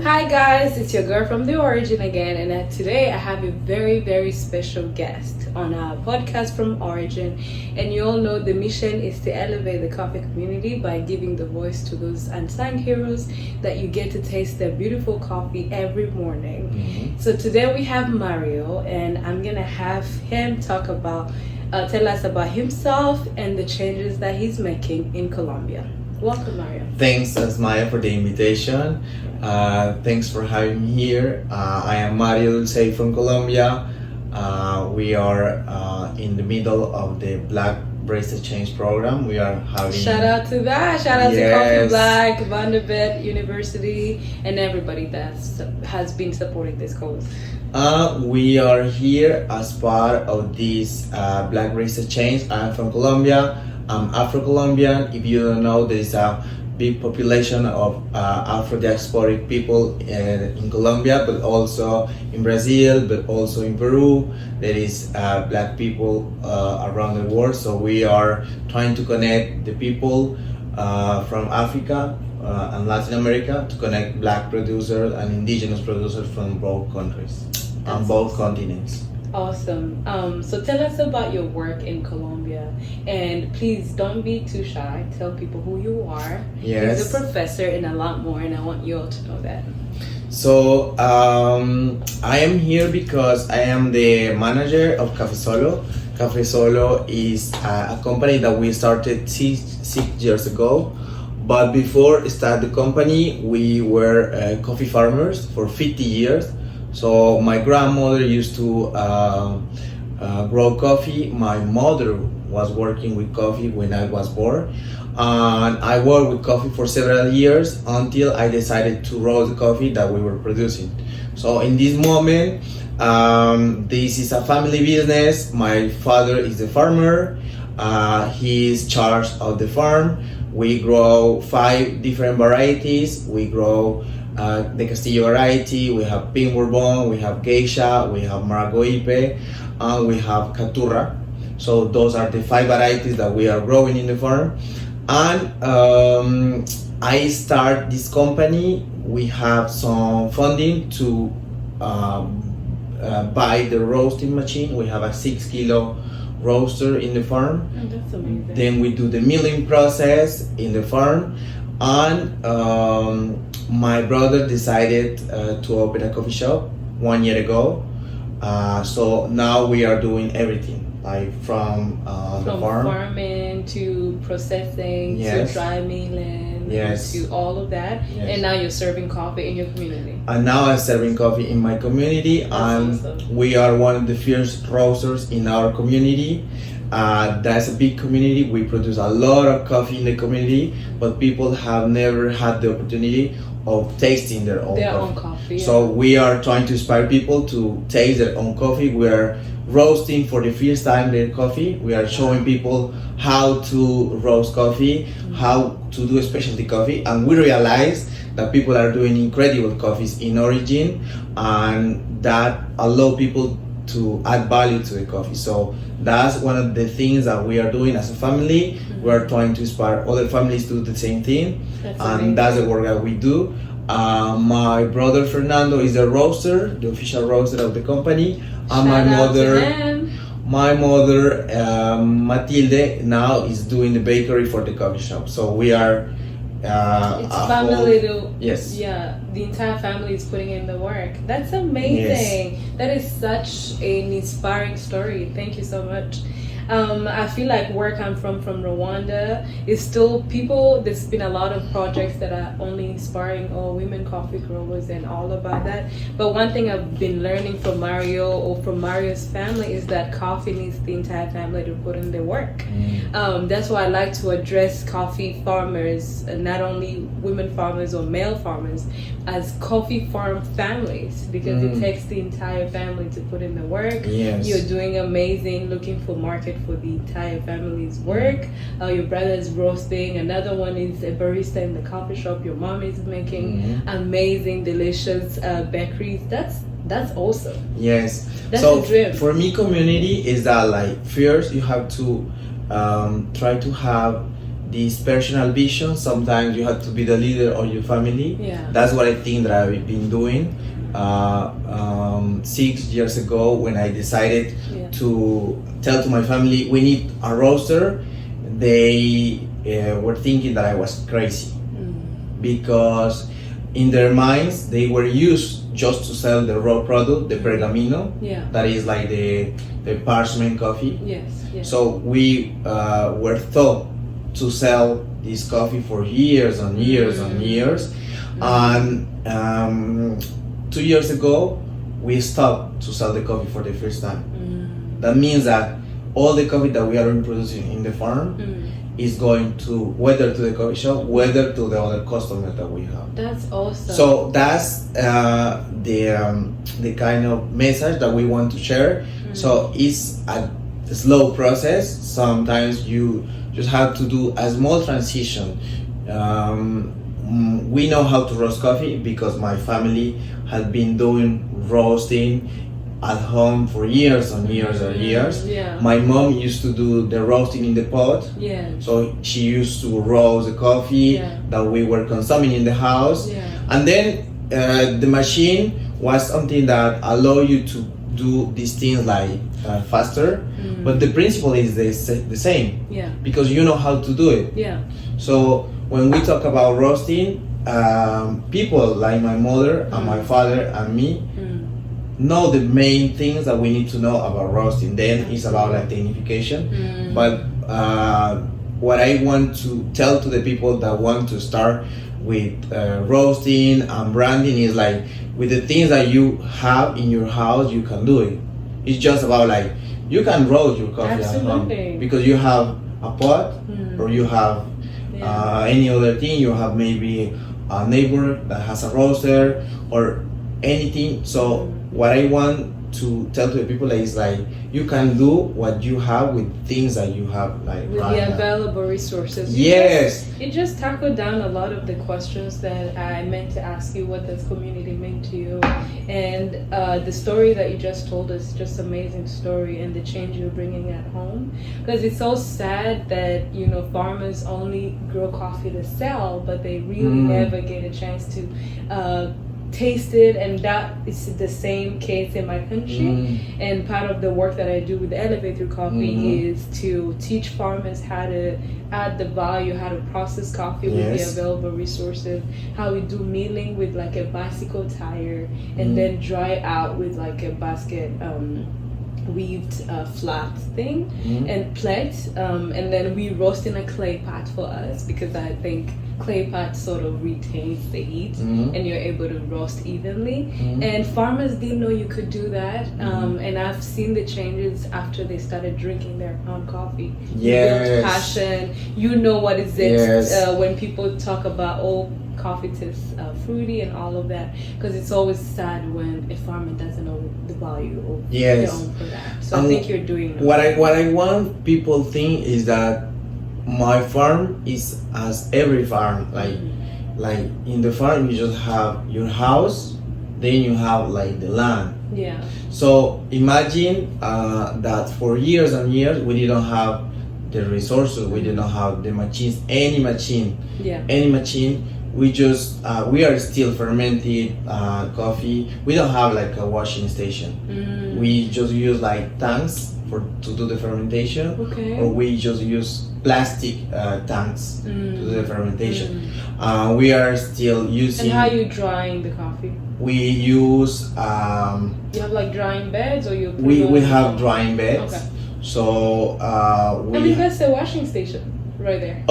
Hi guys, it's your girl from the origin again, and today I have a very special guest on our podcast from Origin. And you all know the mission is to elevate the coffee community by giving the voice to those unsung heroes that you get to taste their beautiful coffee every morning. So today we have Mario, and I'm gonna have him tell us about himself and the changes that he's making in Colombia. Welcome, Mario. Thanks, Asmaya, for the invitation. Thanks for having me here. I am Mario Dulce from Colombia. We are in the middle of the Black Brace Exchange program. We are having... Shout out to that. Shout out to Coffee Black, Vanderbilt University, and everybody that has been supporting this cause. We are here as part of this Black Brace Exchange. I'm from Colombia. I'm Afro-Colombian. If you don't know, there is a big population of Afro-diasporic people in Colombia, but also in Brazil, but also in Peru. There is black people around the world. So we are trying to connect the people from Africa and Latin America to connect black producers and indigenous producers from both countries and both continents. Awesome. So tell us about your work in Colombia, and please don't be too shy. Tell people who you are. Yes. He's a professor and a lot more, and I want you all to know that. So I am here because I am the manager of Café Solo. Café Solo is a company that we started six years ago. But before start the company, we were coffee farmers for 50 years. So my grandmother used to grow coffee. My mother was working with coffee when I was born. And I worked with coffee for several years until I decided to roast the coffee that we were producing. So in this moment, this is a family business. My father is a farmer. He is charged of the farm. We grow 5 different varieties. We grow the Castillo variety, we have Pink Bourbon, we have Geisha, we have Maragoipe, and we have Caturra. So those are the 5 varieties that we are growing in the farm. And I start this company. We have some funding to buy the roasting machine. We have a 6-kilo roaster in the farm. Oh, that's amazing. Then we do the milling process in the farm. And my brother decided to open a coffee shop 1 year ago. So now we are doing everything, like from the farm. Farming to processing, Yes. to dry milling, Yes. to all of that. Yes. And now you're serving coffee in your community. And now I'm serving coffee in my community, and awesome. we are one of the first roasters in our community. That's a big community. We produce a lot of coffee in the community, but people have never had the opportunity of tasting their own coffee. Yeah. So we are trying to inspire people to taste their own coffee. We are roasting for the first time their coffee. We are showing people how to roast coffee, how to do specialty coffee, and we realize that people are doing incredible coffees in Origin, and that allow people to add value to the coffee. So that's one of the things that we are doing as a family. We are trying to inspire other families to do the same thing. That's the work that we do. My brother Fernando is the roaster, the official roaster of the company. And my mother Matilde now is doing the bakery for the coffee shop. So we are it's family to, yes. Yeah, the entire family is putting in the work. That's amazing. Yes. That is such an inspiring story. Thank you so much. I feel like where I'm from Rwanda, is still people, there's been a lot of projects that are only inspiring all women coffee growers and all about that. But one thing I've been learning from Mario or from Mario's family is that coffee needs the entire family to put in their work. That's why I like to address coffee farmers, not only women farmers or male farmers, as coffee farm families, because it takes the entire family to put in the work. Yes. You're doing amazing, looking for market for the entire family's work. Your brother is roasting, another one is a barista in the coffee shop, your mom is making amazing, delicious bakeries. That's awesome. Yes. That's so the dream. For me, community is that, like, first you have to try to have this personal vision. Sometimes you have to be the leader of your family. Yeah. That's what I think that I've been doing. 6 years ago, when I decided to tell to my family we need a roaster, they were thinking that I was crazy, because in their minds they were used just to sell the raw product, the pergamino, that is like the parchment coffee. So we were taught to sell this coffee for years and years and years, and 2 years ago we stopped to sell the coffee for the first time. That means that all the coffee that we are producing in the farm is going to whether to the coffee shop, whether to the other customers that we have. That's awesome. So that's the kind of message that we want to share. So it's a slow process. Sometimes you just have to do a small transition. We know how to roast coffee because my family has been doing roasting at home for years and years and years. My mom used to do the roasting in the pot. So she used to roast the coffee that we were consuming in the house. And then the machine was something that allowed you to do these things like faster. But the principle is the same. Because you know how to do it. So when we talk about roasting, people like my mother and my father and me know the main things that we need to know about roasting. Then it's about like technification. But what I want to tell to the people that want to start with roasting and branding is like, with the things that you have in your house, you can do it. It's just about like, you can roast your coffee at home because you have a pot or you have any other thing. You have maybe a neighbor that has a roaster or anything. So what I want to tell to the people is like, you can do what you have with things that you have, like with the available resources. It just tackled down a lot of the questions that I meant to ask you. What does community mean to you? And the story that you just told us, just amazing story, and the change you're bringing at home. Because it's so sad that farmers only grow coffee to sell, but they really never get a chance to taste it, and that is the same case in my country. And part of the work that I do with the Elevator Coffee is to teach farmers how to add the value, how to process coffee with the available resources, how we do milling with like a bicycle tire, and then dry out with like a basket weaved flat thing and plate, and then we roast in a clay pot for us, because I think clay pot sort of retains the heat and you're able to roast evenly. And farmers didn't know you could do that, and I've seen the changes after they started drinking their own coffee. Build passion. What is it when people talk about coffee tastes fruity and all of that, because it's always sad when a farmer doesn't know the value of their own product. So I think you're doing what I want people think is that my farm is as every farm. Like in the farm you just have your house, then you have like the land. So imagine that for years and years we didn't have the resources, we didn't have the machines, any machine. We just we are still fermented coffee. We don't have like a washing station. We just use like tanks to do the fermentation, or we just use plastic tanks to do the fermentation. We are still using. And how are you drying the coffee? We use. You have like drying beds, or you? We have drying beds. So that's the washing station right there.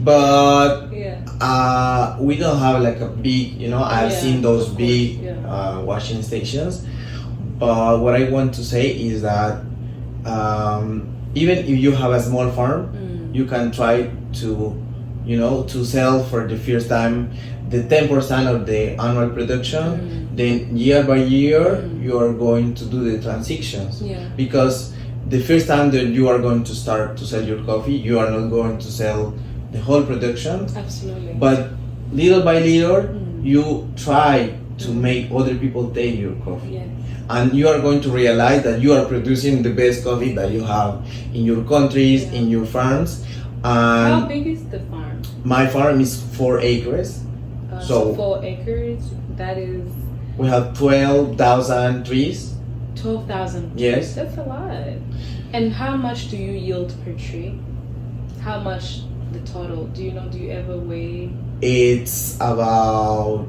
But we don't have like a big, I've seen those big washing stations. But what I want to say is that even if you have a small farm, you can try to, to sell for the first time the 10% of the annual production. Then year by year, you are going to do the transitions. Because the first time that you are going to start to sell your coffee, you are not going to sell the whole production. Absolutely. But little by little, you try to make other people take your coffee. And you are going to realize that you are producing the best coffee that you have in your countries, in your farms. How And big is the farm? my farm is 4 acres. So So 4 acres. That is we have 12,000 trees. 12,000 Yes. trees. That's a lot. And how much do you yield per tree? How much the total? Do you know? Do you ever weigh? It's about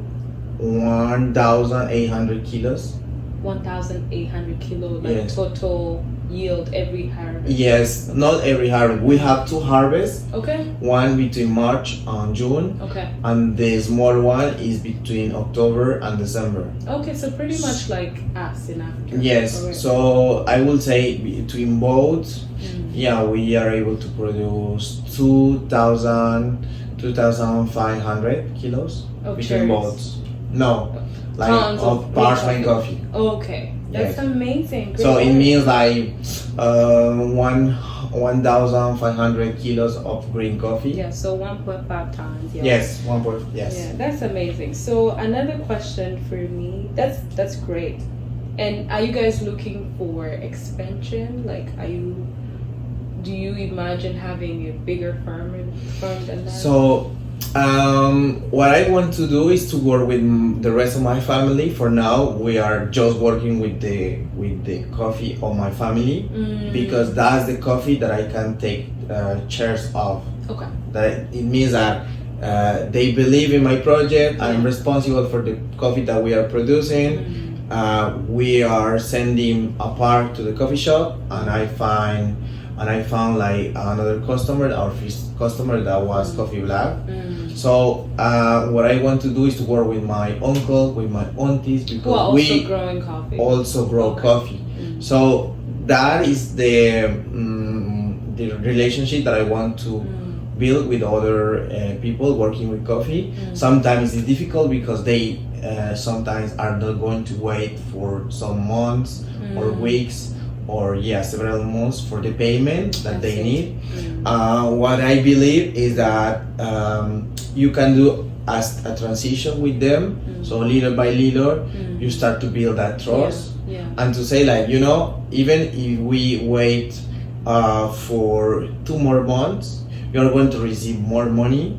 1,800 kilos. 1,800 kilo, like Yes. total yield every harvest. Yes, not every harvest. We have 2 harvests. Okay. One between March and June, Okay. and the small one is between October and December. Okay. So pretty much like us in Africa. Yes, Alright. so I will say between both, Mm. yeah, we are able to produce 2,500 kilos Of between cherries. both. No, like Tons of of parchment green coffee. Okay. That's Yes. amazing. So Great it work. means like 1,500 kilos of green coffee. Yeah. So 1.5 times. Yeah. Yes, one point. Yes. Yeah, that's amazing. So another question for me. That's great. And are you guys looking for expansion? Like, do you imagine having a bigger farm than that? So, what I want to do is to work with the rest of my family. For now, we are just working with the coffee of my family because that's the coffee that I can take shares of. Okay. That it means that they believe in my project. I'm responsible for the coffee that we are producing. We are sending a part to the coffee shop, and I found like another customer, our first customer, that was Coffee Black. So what I want to do is to work with my uncle, with my aunties, because Well, also we growing coffee. also grow Okay. coffee. So that is the relationship that I want to build with other people working with coffee. Sometimes it's difficult because they sometimes are not going to wait for some months or weeks or several months for the payment that they need. What I believe is that you can do as a transition with them. So little by little, you start to build that trust. Yeah. And to say like, even if we wait for 2 more months, you're going to receive more money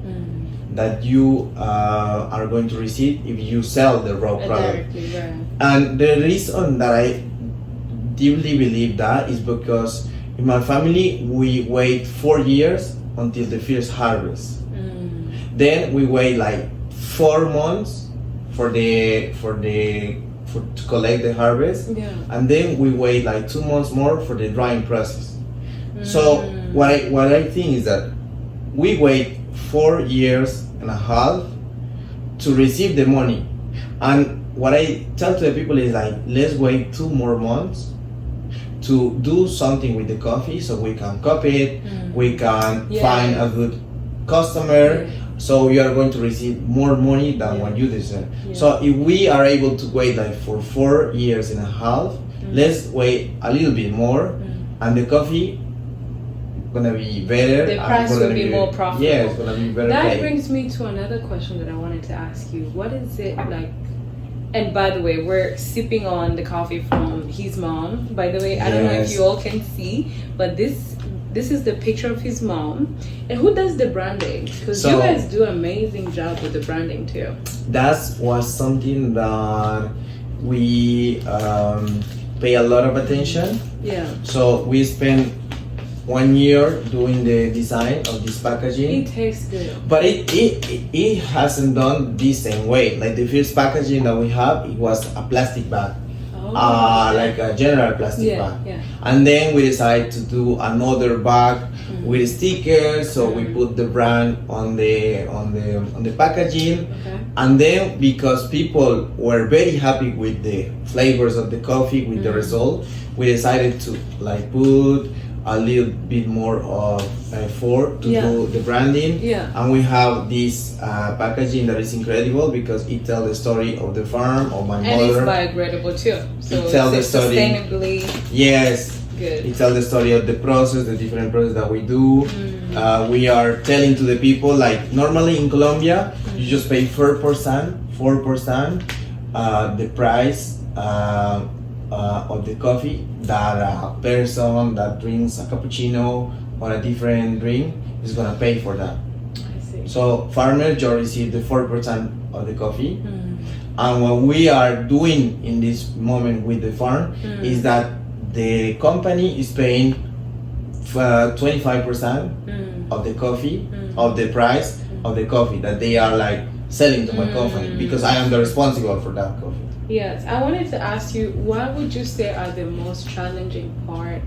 that you are going to receive if you sell the raw product. Directly, right. And the reason that I deeply believe that is because in my family we wait 4 years until the first harvest. Then we wait like 4 months to collect the harvest, and then we wait like 2 months more for the drying process. So what I think is that we wait 4.5 years to receive the money, and what I tell to the people is like, let's wait 2 more months to do something with the coffee so we can copy it, we can find a good customer, so you are going to receive more money than what you deserve. So if we are able to wait like for 4.5 years, let's wait a little bit more, and the coffee gonna be better. The price will be more profitable. Yeah, it's gonna be better. That paid. brings me to another question that I wanted to ask you. What is it like? And by the way, we're sipping on the coffee from his mom. By the way, I don't know if you all can see, but this is the picture of his mom. And who does the branding? Because you guys do an amazing job with the branding too. That was something that we pay a lot of attention. Yeah. So we spent 1 year doing the design of this packaging. It tastes good. But it hasn't done the same way. Like the first packaging that we have, it was a plastic bag. Like a general plastic bag. Yeah. And then we decided to do another bag with stickers, so we put the brand on the packaging. Okay. And then because people were very happy with the flavors of the coffee, with the result, we decided to like put a little bit more of effort to do the branding. Yeah. And we have this packaging that is incredible because it tells the story of the farm, of my And mother. it's biodegradable too. So It tells the it's story. sustainably Yes. good. It tells the story of the process, the different process that we do. We are telling to the people, like normally in Colombia, you just pay 4% the price of the coffee that a person that drinks a cappuccino or a different drink is gonna pay for that. I see. So farmers just receive the 4% of the coffee, Mm. and what we are doing in this moment with the farm is that the company is paying 25% of the coffee, of the price of the coffee that they are like selling to my company, because I am the responsible for that coffee. Yes, I wanted to ask you, what would you say are the most challenging part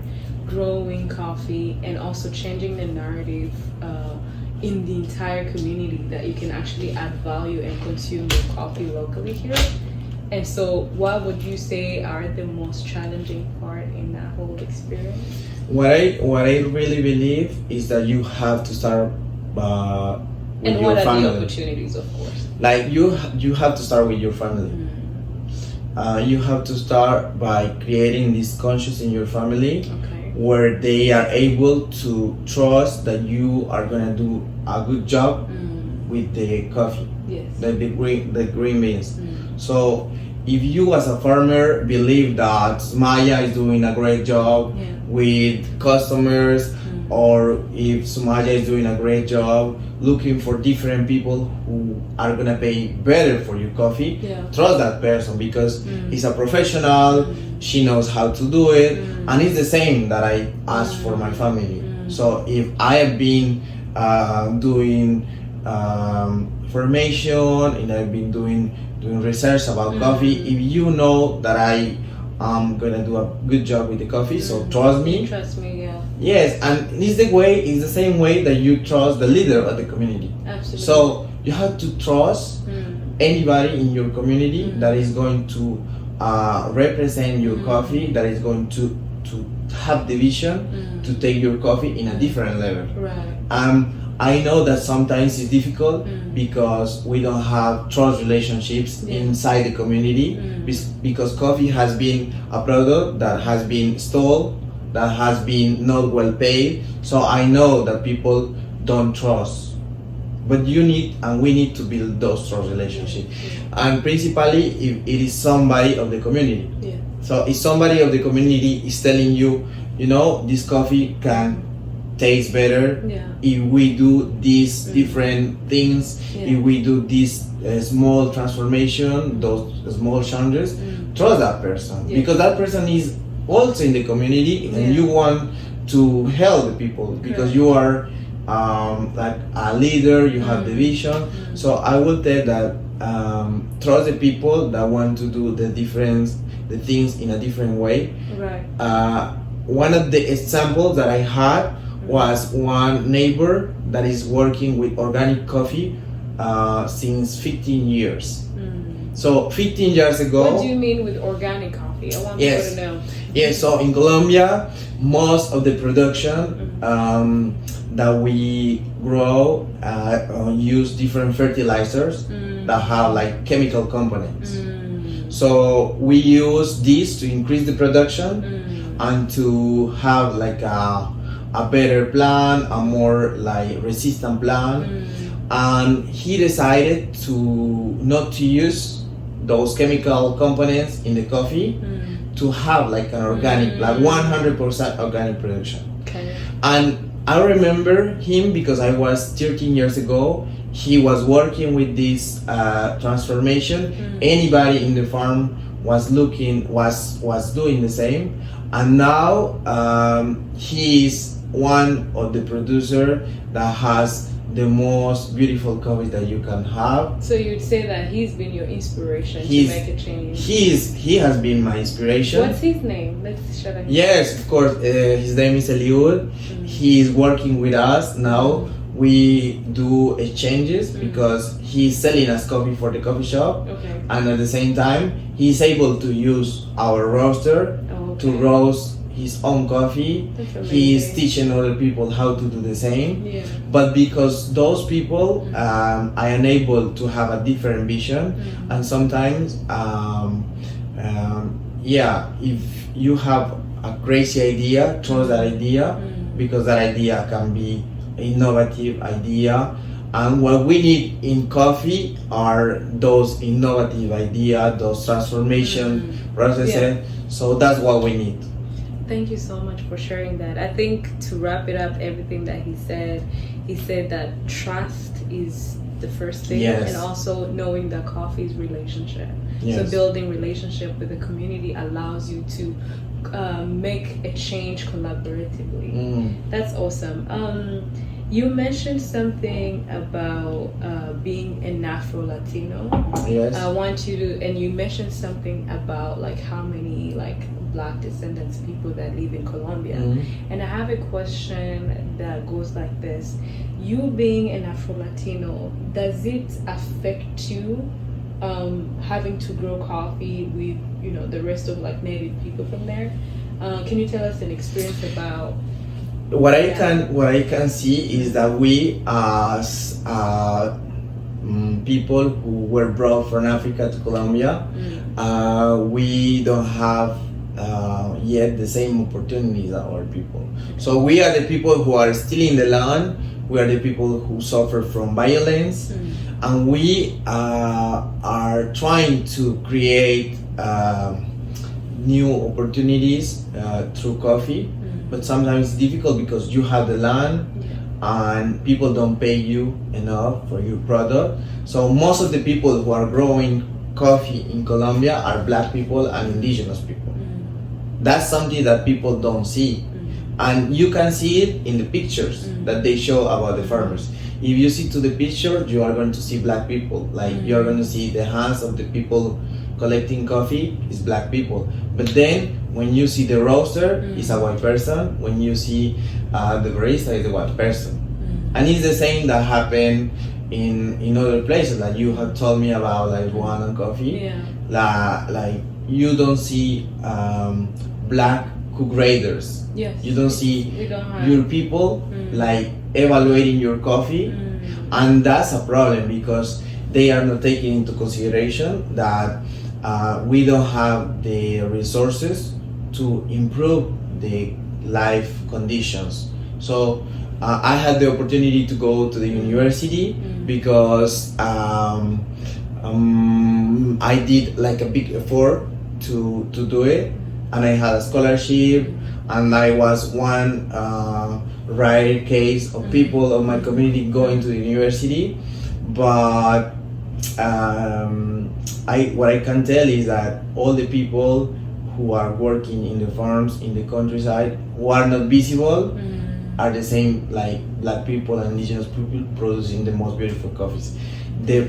growing coffee and also changing the narrative in the entire community, that you can actually add value and consume your coffee locally here? And so what would you say are the most challenging part in that whole experience? What I really believe is that you have to start with And your what are family. the opportunities, of course? Like you have to start with your family. You have to start by creating this conscience in your family, Okay. where they are able to trust that you are gonna do a good job with the coffee, Yes. the green beans. So if you as a farmer believe that Sumaya is doing a great job Yeah. with customers, or if Sumaya is doing a great job looking for different people who are gonna pay better for your coffee, Yeah. trust that person, because he's a professional, she knows how to do it, and it's the same that I ask for my family. So if I have been doing formation and I've been doing research about coffee, if you know that I am gonna do a good job with the coffee, so trust me. Trust me, yeah. Yes, and it's the same way that you trust the leader of the community. Absolutely. So you have to trust anybody in your community that is going to represent your coffee, that is going to have the vision to take your coffee in a different level. Right. I know that sometimes it's difficult because we don't have trust relationships inside the community, because coffee has been a product that has been stolen, that has been not well paid. So I know that people don't trust, but we need to build those trust relationships. And principally if it is somebody of the community. Yeah. So if somebody of the community is telling you, this coffee can taste better if we do these different things, if we do this small transformation, those small changes, trust that person, because that person is also in the community, and you want to help the people, because you are like a leader, you have the vision. So I will tell that trust the people that want to do the things in a different way. Right. One of the examples that I had was one neighbor that is working with organic coffee since 15 years. So 15 years ago. What do you mean with organic coffee? I want Yes. people to know. Yes, so in Colombia, most of the production that we grow use different fertilizers that have like chemical components. So we use this to increase the production and to have like a better plant, a more like resistant plant. And he decided to not to use those chemical components in the coffee, to have like an organic, like 100% organic production. Okay. And I remember him because I was 13 years ago. He was working with this transformation. Anybody in the farm was doing the same, and now he is one of the producer that has the most beautiful coffee that you can have. So you'd say that he's been your inspiration to make a change. He has been my inspiration. What's his name? Let's show him. Yes, of course. His name is Eliud. He is working with us now. We do exchanges because he's selling us coffee for the coffee shop, Okay. and at the same time he's able to use our roaster to roast his own coffee. That's amazing. He is teaching other people how to do the same. Yeah. But because those people are unable to have a different vision, and sometimes if you have a crazy idea, trust that idea, because that idea can be innovative idea. And what we need in coffee are those innovative ideas, those transformation processes. So that's what we need. Thank you so much for sharing that. I think to wrap it up, everything that he said he said that trust is the first thing, Yes. and also knowing that coffee is relationship. Yes. So building relationship with the community allows you to make a change collaboratively. That's awesome. You mentioned something about being an Afro-Latino. Yes. I want you to, and you mentioned something about like how many like Black descendants people that live in Colombia. And I have a question that goes like this: you being an Afro-Latino, does it affect you having to grow coffee with the rest of like native people from there? Can you tell us an experience about what I can see is that we as people who were brought from Africa to Colombia, we don't have yet the same opportunities as our people. So we are the people who are still in the land. We are the people who suffer from violence, and we are trying to create new opportunities through coffee. But sometimes it's difficult because you have the land and people don't pay you enough for your product. So most of the people who are growing coffee in Colombia are Black people and indigenous people. That's something that people don't see. And you can see it in the pictures that they show about the farmers. If you see to the picture, you are going to see Black people. Like you're going to see the hands of the people collecting coffee is Black people. But then when you see the roaster, it's a white person. When you see the barista, it's a white person. And it's the same that happened in other places. Like you have told me about like Rwandan coffee. Like you don't see Black co-graders. Yes. You don't see We don't have. your people like evaluating your coffee, and that's a problem because they are not taking into consideration that we don't have the resources to improve the life conditions. So I had the opportunity to go to the university because I did like a big effort to do it, and I had a scholarship, and I was one rare case of people of my community going to the university. But what I can tell is that all the people who are working in the farms in the countryside who are not visible are the same like Black people and indigenous people producing the most beautiful coffees. The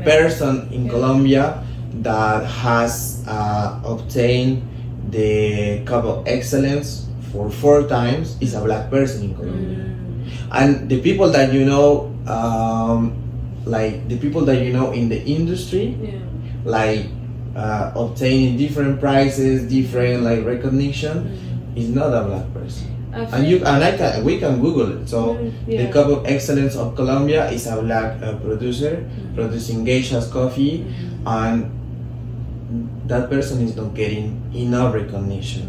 person in Colombia that has obtained the Cup of Excellence for 4 times is a Black person in Colombia. And the people that you know, like the people that you know in the industry, like obtaining different prizes, different like recognition, is not a Black person. And we can Google it. So the Cup of Excellence of Colombia is a Black producer producing geisha's coffee, and that person is not getting enough recognition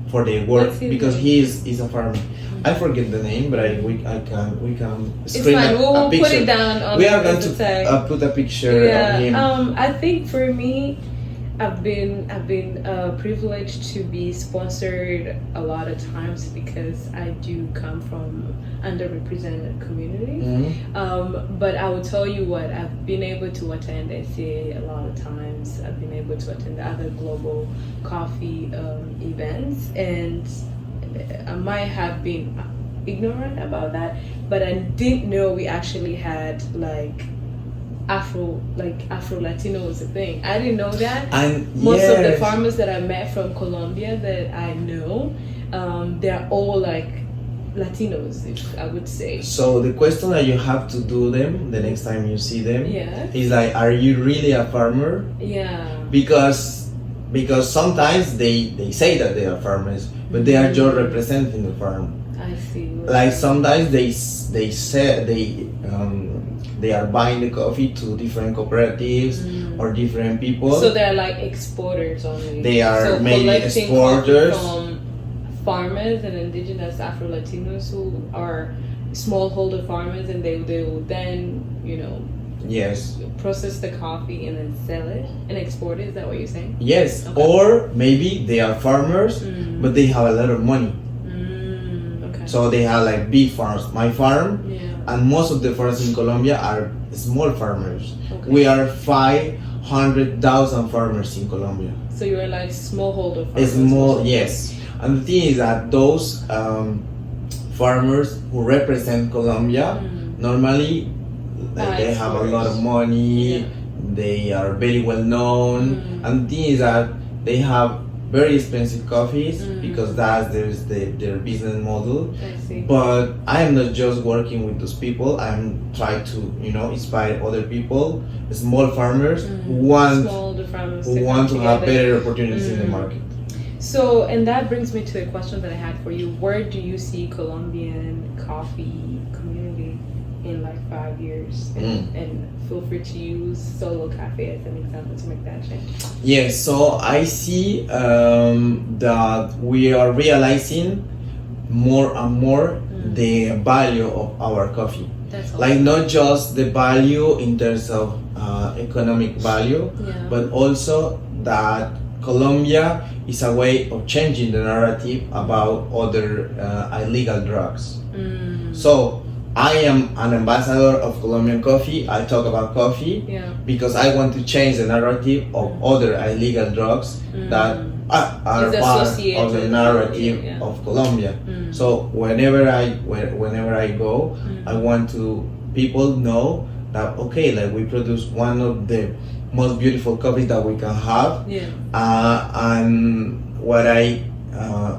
for their work because he is a farmer. I forget the name, but we can screen We'll a picture. put it down on We are the going to tag. put a picture of him. I think for me, I've been privileged to be sponsored a lot of times because I do come from underrepresented communities. But I will tell you what, I've been able to attend SCA a lot of times. I've been able to attend other global coffee events, and I might have been ignorant about that, but I didn't know we actually had like Afro-Latino was a thing. I didn't know that. And most of the farmers that I met from Colombia that I know, they're all like Latinos, if I would say. So the question that you have to do them the next time you see them is like, are you really a farmer? Because sometimes they say that they are farmers, but they are just representing the farm. I see. Like sometimes they say they are buying the coffee to different cooperatives or different people. So they're like exporters only. They are maybe exporters from farmers and indigenous Afro-Latinos who are smallholder farmers, and they will then process the coffee and then sell it and export it. Is that what you're saying? Yes. Okay. Or maybe they are farmers but they have a lot of money. So they have like big farms. My farm, Yeah. and most of the farms in Colombia are small farmers. Okay. We are 500,000 farmers in Colombia. So you're like smallholder It's farmers. more, yes. And the thing is that those farmers who represent Colombia normally they have a lot of money. Yeah. They are very well known, and the thing is that they have very expensive coffees because there's their business model. I see. But I am not just working with those people. I'm trying to inspire other people, small farmers who want Smallholder farmers who to want come to have together. better opportunities in the market. So, and that brings me to a question that I had for you. Where do you see Colombian coffee community in like 5 years? And feel free to use Solo Cafe as an example to make that change. Yes, so I see that we are realizing more and more the value of our coffee. That's Like not just the value in terms of economic value, Yeah. but also that Colombia is a way of changing the narrative about other illegal drugs. So I am an ambassador of Colombian coffee. I talk about coffee Yeah. because I want to change the narrative of other illegal drugs that are Is part associated of the with narrative Colombia, yeah. of Colombia. So whenever I go, I want to people know that okay, like we produce one of the most beautiful coffees that we can have. Yeah. And what I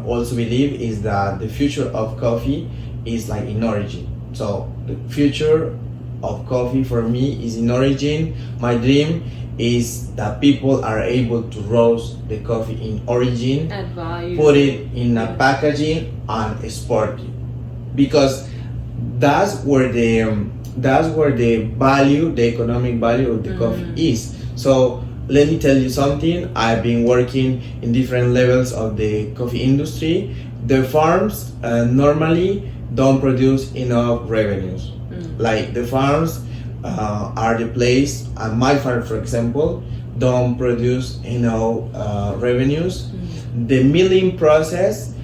also believe is that the future of coffee is like in origin. So the future of coffee for me is in origin. My dream is that people are able to roast the coffee in origin, Add value. put it in a packaging and export it, because that's where the value, the economic value of the coffee is. So let me tell you something. I've been working in different levels of the coffee industry. The farms normally don't produce enough revenues. Like the farms are the place, and my farm, for example, don't produce enough revenues. The milling process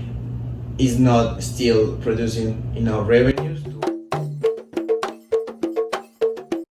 is not still producing enough revenue.